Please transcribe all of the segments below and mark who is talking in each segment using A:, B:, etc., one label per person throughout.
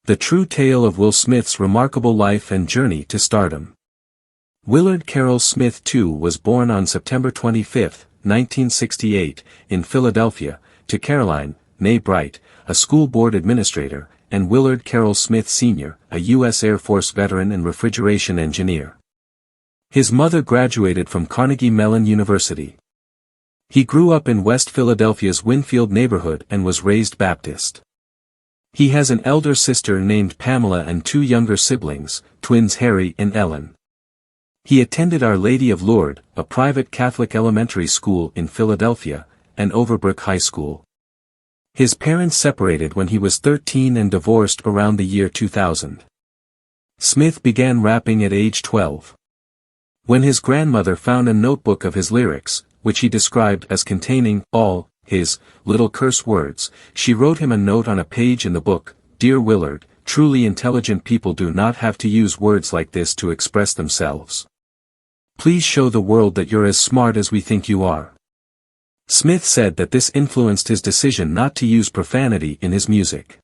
A: The true tale of Will Smith's remarkable life and journey to stardom. Willard Carroll Smith II was born on September 25, 1968, in Philadelphia, to Caroline, née Bright, a school board administrator, and Willard Carroll Smith Sr., a U.S. Air Force veteran and refrigeration engineer. His mother graduated from Carnegie Mellon University. He grew up in West Philadelphia's Winfield neighborhood and was raised Baptist. He has an elder sister named Pamela and two younger siblings, twins Harry and Ellen. He attended Our Lady of Lourdes, a private Catholic elementary school in Philadelphia, and Overbrook High School. His parents separated when he was 13 and divorced around the year 2000. Smith began rapping at age 12. When his grandmother found a notebook of his lyrics, which he described as containing all his little curse words, she wrote him a note on a page in the book, "Dear Willard, truly intelligent people do not have to use words like this to express themselves. Please show the world that you're as smart as we think you are." Smith said that this influenced his decision not to use profanity in his music.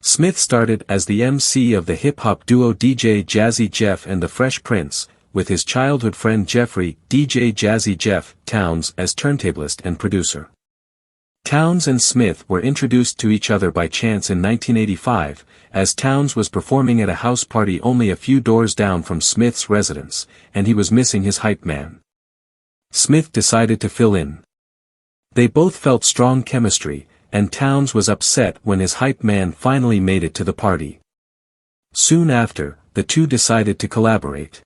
A: Smith started as the MC of the hip-hop duo DJ Jazzy Jeff and the Fresh Prince, with his childhood friend Jeffrey, DJ Jazzy Jeff, Towns as turntablist and producer. Towns and Smith were introduced to each other by chance in 1985, as Towns was performing at a house party only a few doors down from Smith's residence, and he was missing his hype man. Smith decided to fill in. They both felt strong chemistry, and Towns was upset when his hype man finally made it to the party. Soon after, the two decided to collaborate.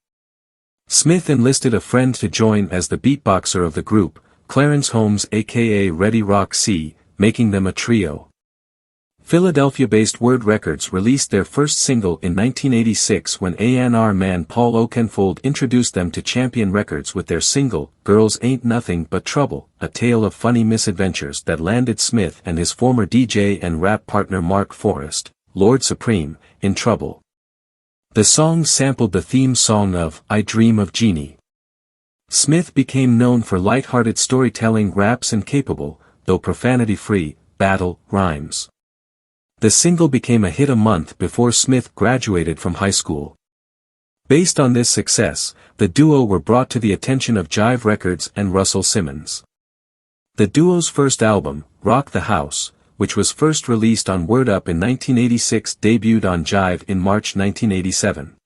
A: Smith enlisted a friend to join as the beatboxer of the group, Clarence Holmes aka Ready Rock C, making them a trio. Philadelphia-based Word Records released their first single in 1986 when A&R man Paul Oakenfold introduced them to Champion Records with their single, Girls Ain't Nothing But Trouble, a tale of funny misadventures that landed Smith and his former DJ and rap partner Mark Forrest, Lord Supreme, in trouble. The song sampled the theme song of I Dream of Jeannie. Smith became known for light-hearted storytelling raps and capable, though profanity-free, battle rhymes. The single became a hit a month before Smith graduated from high school. Based on this success, the duo were brought to the attention of Jive Records and Russell Simmons. The duo's first album, Rock the House, which was first released on Word Up in 1986, debuted on Jive in March 1987.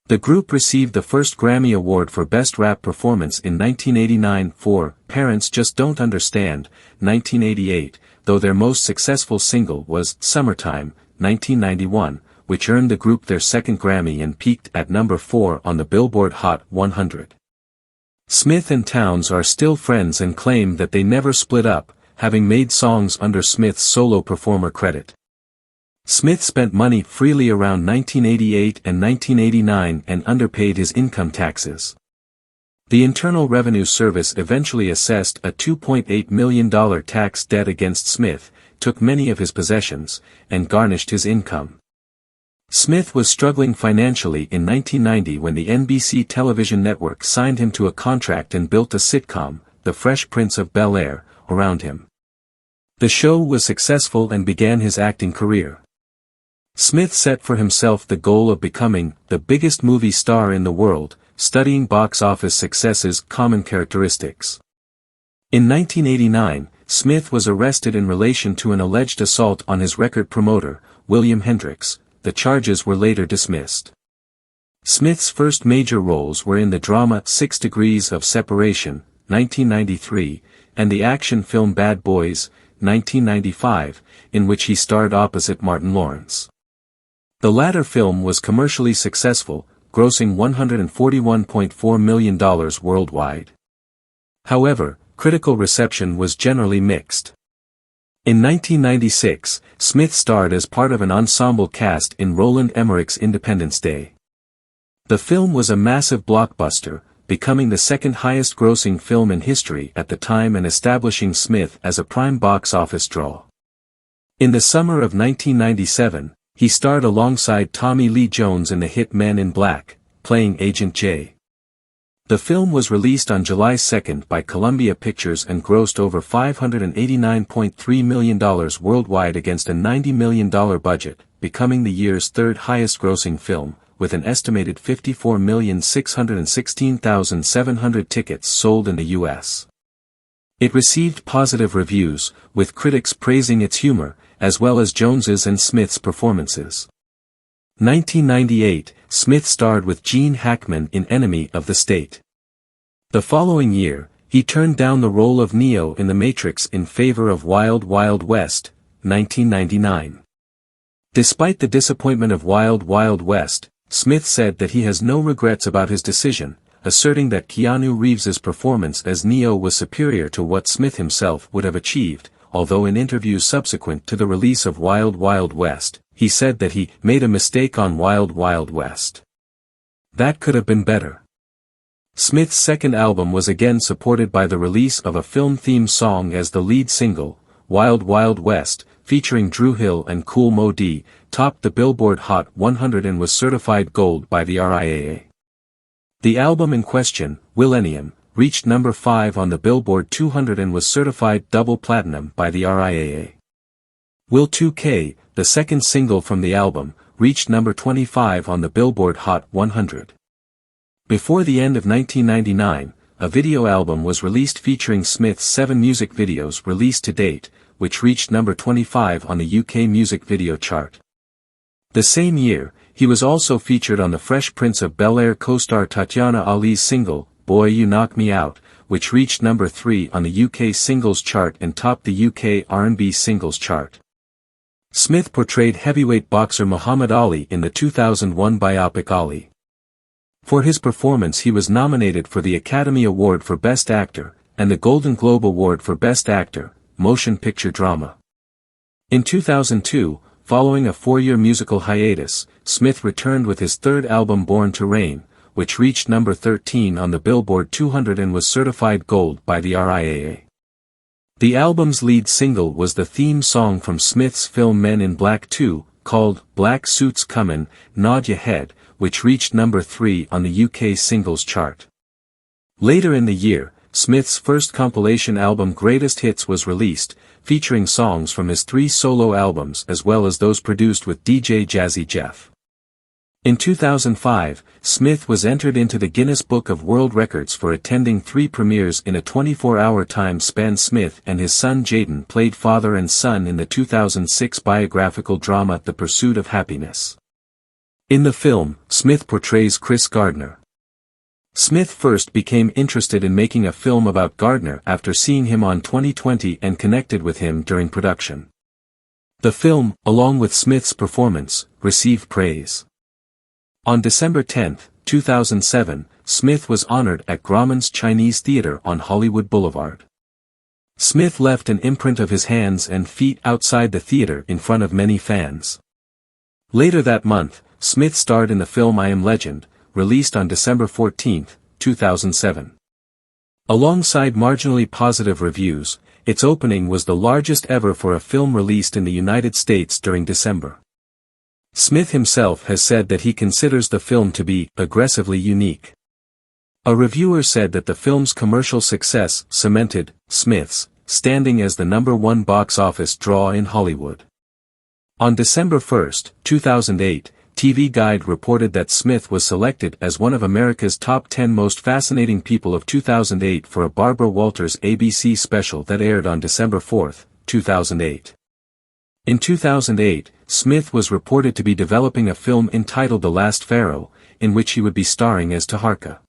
A: The group received the first Grammy Award for Best Rap Performance in 1989 for Parents Just Don't Understand, 1988, though their most successful single was Summertime, 1991, which earned the group their second Grammy and peaked at number 4 on the Billboard Hot 100. Smith and Towns are still friends and claim that they never split up, having made songs under Smith's solo performer credit. Smith spent money freely around 1988 and 1989 and underpaid his income taxes. The Internal Revenue Service eventually assessed a $2.8 million tax debt against Smith, took many of his possessions, and garnished his income. Smith was struggling financially in 1990 when the NBC television network signed him to a contract and built a sitcom, The Fresh Prince of Bel-Air, around him. The show was successful and began his acting career. Smith set for himself the goal of becoming the biggest movie star in the world, studying box office success's common characteristics. In 1989, Smith was arrested in relation to an alleged assault on his record promoter, William Hendrix. The charges were later dismissed. Smith's first major roles were in the drama 6 Degrees of Separation, 1993, and the action film Bad Boys, 1995, in which he starred opposite Martin Lawrence. The latter film was commercially successful, grossing $141.4 million worldwide. However, critical reception was generally mixed. In 1996, Smith starred as part of an ensemble cast in Roland Emmerich's Independence Day. The film was a massive blockbuster, becoming the second highest grossing film in history at the time and establishing Smith as a prime box office draw. In the summer of 1997, he starred alongside Tommy Lee Jones in the hit Men in Black, playing Agent J. The film was released on July 2 by Columbia Pictures and grossed over $589.3 million worldwide against a $90 million budget, becoming the year's third highest-grossing film, with an estimated 54,616,700 tickets sold in the U.S. It received positive reviews, with critics praising its humor, as well as Jones's and Smith's performances. 1998, Smith starred with Gene Hackman in Enemy of the State. The following year, he turned down the role of Neo in The Matrix in favor of Wild Wild West, 1999. Despite the disappointment of Wild Wild West, Smith said that he has no regrets about his decision, asserting that Keanu Reeves's performance as Neo was superior to what Smith himself would have achieved, although in interviews subsequent to the release of Wild Wild West, he said that he made a mistake on Wild Wild West. That could have been better. Smith's second album was again supported by the release of a film theme song as the lead single. Wild Wild West, featuring Dru Hill and Kool Moe Dee, topped the Billboard Hot 100 and was certified gold by the RIAA. The album in question, Millennium, reached number 5 on the Billboard 200 and was certified double platinum by the RIAA. Will 2K, the second single from the album, reached number 25 on the Billboard Hot 100. Before the end of 1999, a video album was released featuring Smith's 7 music videos released to date, which reached number 25 on the UK music video chart. The same year, he was also featured on the Fresh Prince of Bel-Air co-star Tatiana Ali's single, Boy You Knock Me Out, which reached number 3 on the UK singles chart and topped the UK R&B singles chart. Smith portrayed heavyweight boxer Muhammad Ali in the 2001 biopic Ali. For his performance he was nominated for the Academy Award for Best Actor, and the Golden Globe Award for Best Actor, Motion Picture Drama. In 2002, following a 4-year musical hiatus, Smith returned with his third album Born to Reign, which reached number 13 on the Billboard 200 and was certified gold by the RIAA. The album's lead single was the theme song from Smith's film Men in Black 2, called Black Suits Comin', Nod Ya Head, which reached number 3 on the UK singles chart. Later in the year, Smith's first compilation album Greatest Hits was released, featuring songs from his 3 solo albums as well as those produced with DJ Jazzy Jeff. In 2005, Smith was entered into the Guinness Book of World Records for attending 3 premieres in a 24-hour time span. Smith and his son Jaden played father and son in the 2006 biographical drama The Pursuit of Happiness. In the film, Smith portrays Chris Gardner. Smith first became interested in making a film about Gardner after seeing him on 2020 and connected with him during production. The film, along with Smith's performance, received praise. On December 10, 2007, Smith was honored at Grauman's Chinese Theater on Hollywood Boulevard. Smith left an imprint of his hands and feet outside the theater in front of many fans. Later that month, Smith starred in the film I Am Legend, released on December 14, 2007. Alongside marginally positive reviews, its opening was the largest ever for a film released in the United States during December. Smith himself has said that he considers the film to be aggressively unique. A reviewer said that the film's commercial success cemented Smith's standing as the #1 box office draw in Hollywood. On December 1, 2008, TV Guide reported that Smith was selected as one of America's top 10 most fascinating people of 2008 for a Barbara Walters ABC special that aired on December 4, 2008. In 2008, Smith was reported to be developing a film entitled The Last Pharaoh, in which he would be starring as Taharka.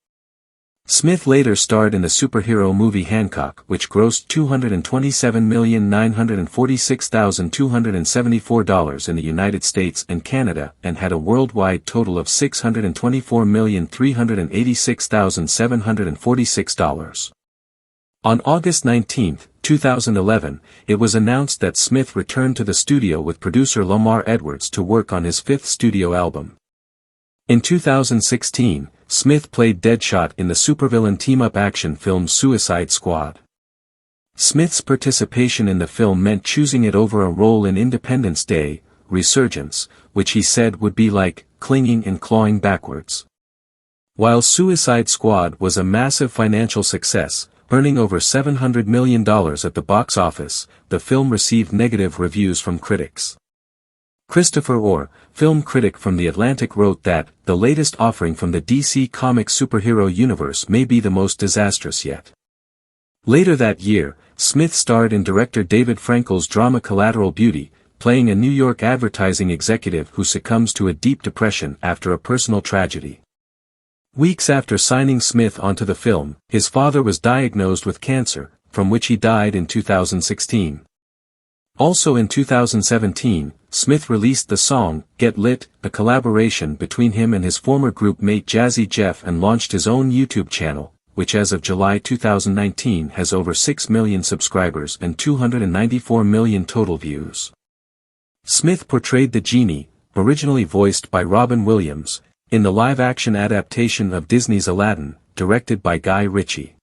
A: Smith later starred in the superhero movie Hancock, which grossed $227,946,274 in the United States and Canada and had a worldwide total of $624,386,746. On August 19, 2011, it was announced that Smith returned to the studio with producer Lamar Edwards to work on his 5th studio album. In 2016, Smith played Deadshot in the supervillain team-up action film Suicide Squad. Smith's participation in the film meant choosing it over a role in Independence Day, Resurgence, which he said would be like clinging and clawing backwards. While Suicide Squad was a massive financial success, earning over $700 million at the box office, the film received negative reviews from critics. Christopher Orr, film critic from The Atlantic, wrote that, "The latest offering from the DC Comics superhero universe may be the most disastrous yet." Later that year, Smith starred in director David Frankel's drama Collateral Beauty, playing a New York advertising executive who succumbs to a deep depression after a personal tragedy. Weeks after signing Smith onto the film, his father was diagnosed with cancer, from which he died in 2016. Also in 2017, Smith released the song, Get Lit, a collaboration between him and his former group mate Jazzy Jeff, and launched his own YouTube channel, which as of July 2019 has over 6 million subscribers and 294 million total views. Smith portrayed the genie, originally voiced by Robin Williams, in the live-action adaptation of Disney's Aladdin, directed by Guy Ritchie.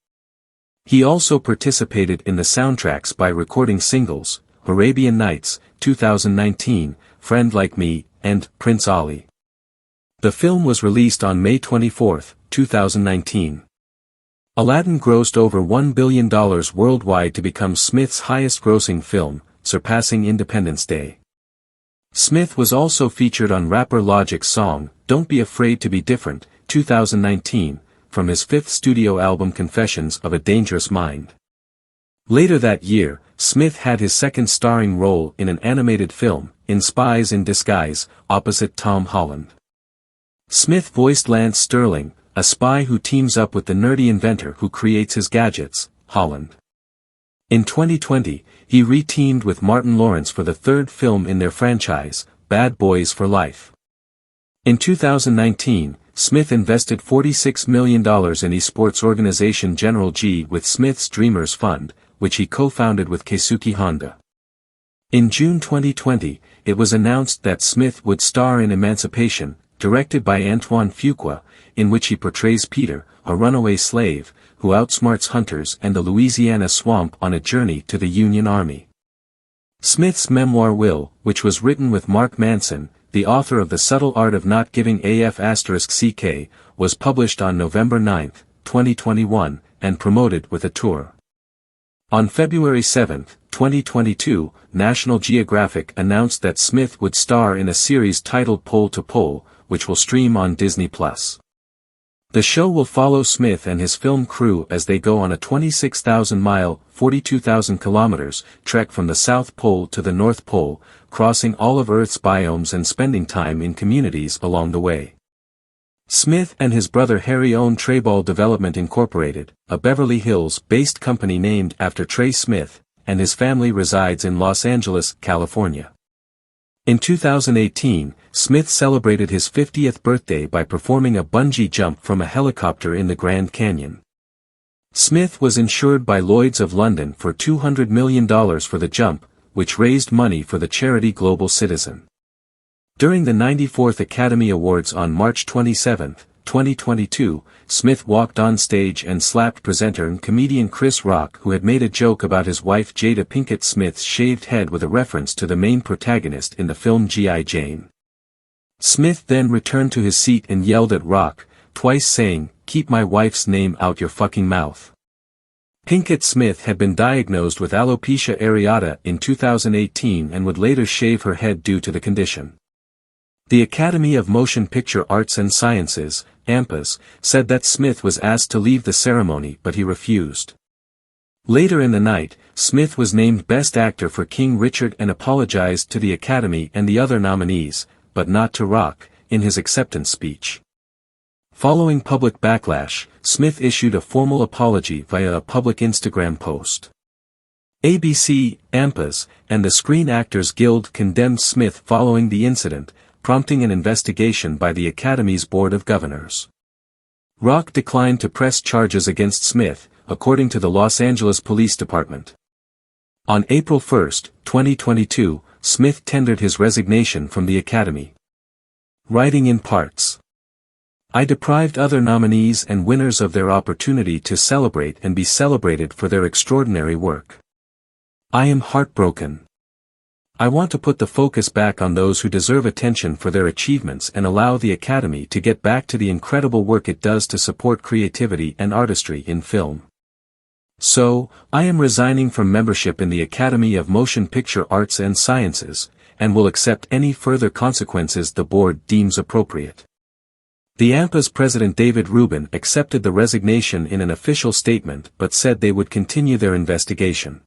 A: He also participated in the soundtracks by recording singles, Arabian Nights, 2019, Friend Like Me, and Prince Ali. The film was released on May 24, 2019. Aladdin grossed over $1 billion worldwide to become Smith's highest-grossing film, surpassing Independence Day. Smith was also featured on rapper Logic's song, Don't Be Afraid to Be Different, 2019, from his fifth studio album Confessions of a Dangerous Mind. Later that year, Smith had his second starring role in an animated film, in Spies in Disguise, opposite Tom Holland. Smith voiced Lance Sterling, a spy who teams up with the nerdy inventor who creates his gadgets, Holland. In 2020, he re-teamed with Martin Lawrence for the third film in their franchise, Bad Boys for Life. In 2019, Smith invested $46 million in esports organization General G with Smith's Dreamers Fund, which he co-founded with Keisuke Honda. In June 2020, it was announced that Smith would star in Emancipation, directed by Antoine Fuqua, in which he portrays Peter, a runaway slave, who outsmarts hunters and the Louisiana swamp on a journey to the Union Army. Smith's memoir Will, which was written with Mark Manson, the author of The Subtle Art of Not Giving AF***CK, was published on November 9, 2021, and promoted with a tour. On February 7, 2022, National Geographic announced that Smith would star in a series titled Pole to Pole, which will stream on Disney+. The show will follow Smith and his film crew as they go on a 26,000-mile, 42,000 kilometers, trek from the South Pole to the North Pole, crossing all of Earth's biomes and spending time in communities along the way. Smith and his brother Harry own Treyball Development Incorporated, a Beverly Hills-based company named after Trey Smith, and his family resides in Los Angeles, California. In 2018, Smith celebrated his 50th birthday by performing a bungee jump from a helicopter in the Grand Canyon. Smith was insured by Lloyd's of London for $200 million for the jump, which raised money for the charity Global Citizen. During the 94th Academy Awards on March 27, 2022, Smith walked on stage and slapped presenter and comedian Chris Rock, who had made a joke about his wife Jada Pinkett Smith's shaved head with a reference to the main protagonist in the film G.I. Jane. Smith then returned to his seat and yelled at Rock, twice saying, "Keep my wife's name out your fucking mouth." Pinkett Smith had been diagnosed with alopecia areata in 2018 and would later shave her head due to the condition. The Academy of Motion Picture Arts and Sciences, AMPAS, said that Smith was asked to leave the ceremony but he refused. Later in the night, Smith was named Best Actor for King Richard and apologized to the Academy and the other nominees, but not to Rock, in his acceptance speech. Following public backlash, Smith issued a formal apology via a public Instagram post. ABC, AMPAS, and the Screen Actors Guild condemned Smith following the incident, prompting an investigation by the Academy's Board of Governors. Rock declined to press charges against Smith, according to the Los Angeles Police Department. On April 1, 2022, Smith tendered his resignation from the Academy. Writing in parts. I deprived other nominees and winners of their opportunity to celebrate and be celebrated for their extraordinary work. I am heartbroken. I want to put the focus back on those who deserve attention for their achievements and allow the Academy to get back to the incredible work it does to support creativity and artistry in film. So, I am resigning from membership in the Academy of Motion Picture Arts and Sciences, and will accept any further consequences the board deems appropriate. The AMPA's president David Rubin accepted the resignation in an official statement but said they would continue their investigation.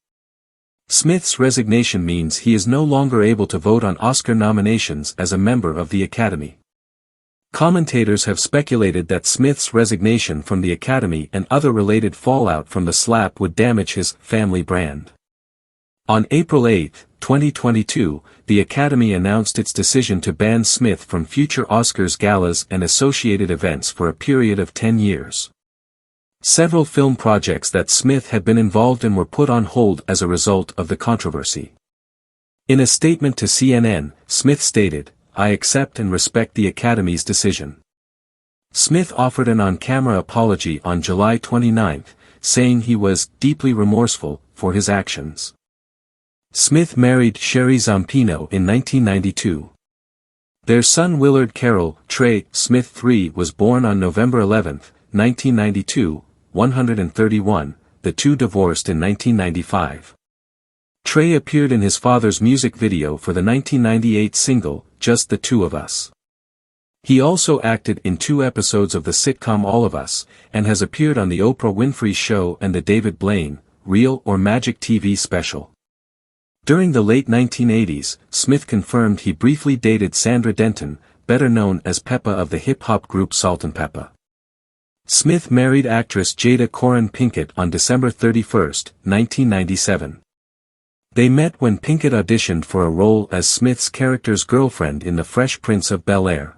A: Smith's resignation means he is no longer able to vote on Oscar nominations as a member of the Academy. Commentators have speculated that Smith's resignation from the Academy and other related fallout from the slap would damage his family brand. On April 8, 2022, the Academy announced its decision to ban Smith from future Oscars galas and associated events for a period of 10 years. Several film projects that Smith had been involved in were put on hold as a result of the controversy. In a statement to CNN, Smith stated, "I accept and respect the Academy's decision." Smith offered an on-camera apology on July 29, saying he was deeply remorseful for his actions. Smith married Sherry Zampino in 1992. Their son Willard Carroll Trey Smith III was born on November 11, 1992, 131, the two divorced in 1995. Trey appeared in his father's music video for the 1998 single, Just the Two of Us. He also acted in 2 episodes of the sitcom All of Us, and has appeared on The Oprah Winfrey Show and The David Blaine, Real or Magic TV special. During the late 1980s, Smith confirmed he briefly dated Sandra Denton, better known as Peppa of the hip-hop group Salt-N-Pepa. Smith married actress Jada Corin Pinkett on December 31, 1997. They met when Pinkett auditioned for a role as Smith's character's girlfriend in The Fresh Prince of Bel-Air.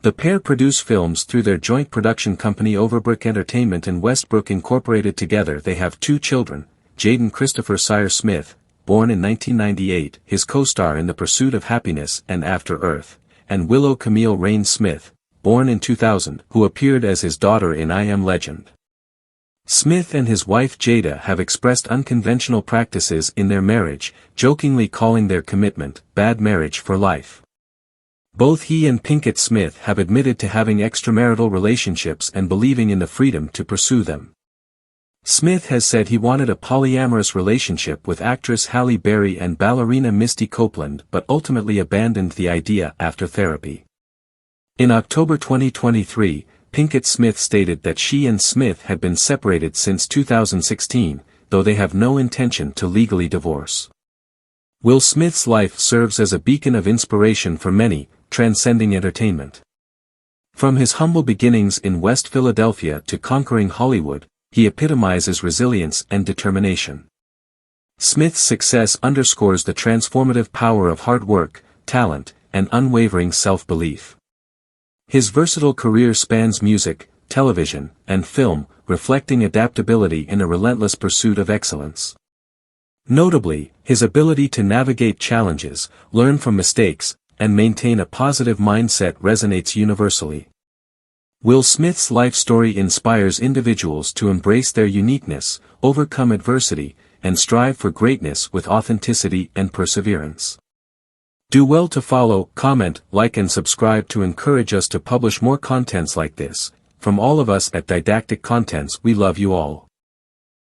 A: The pair produce films through their joint production company Overbrook Entertainment and Westbrook Incorporated. Together they have 2 children, Jaden Christopher Sire Smith, born in 1998, his co-star in The Pursuit of Happiness and After Earth, and Willow Camille Rain Smith, born in 2000, who appeared as his daughter in I Am Legend. Smith and his wife Jada have expressed unconventional practices in their marriage, jokingly calling their commitment, "bad marriage for life." Both he and Pinkett Smith have admitted to having extramarital relationships and believing in the freedom to pursue them. Smith has said he wanted a polyamorous relationship with actress Halle Berry and ballerina Misty Copeland but ultimately abandoned the idea after therapy. In October 2023, Pinkett Smith stated that she and Smith had been separated since 2016, though they have no intention to legally divorce. Will Smith's life serves as a beacon of inspiration for many, transcending entertainment. From his humble beginnings in West Philadelphia to conquering Hollywood, he epitomizes resilience and determination. Smith's success underscores the transformative power of hard work, talent, and unwavering self-belief. His versatile career spans music, television, and film, reflecting adaptability in a relentless pursuit of excellence. Notably, his ability to navigate challenges, learn from mistakes, and maintain a positive mindset resonates universally. Will Smith's life story inspires individuals to embrace their uniqueness, overcome adversity, and strive for greatness with authenticity and perseverance. Do well to follow, comment, like and subscribe to encourage us to publish more contents like this. From all of us at Didactic Contents, we love you all.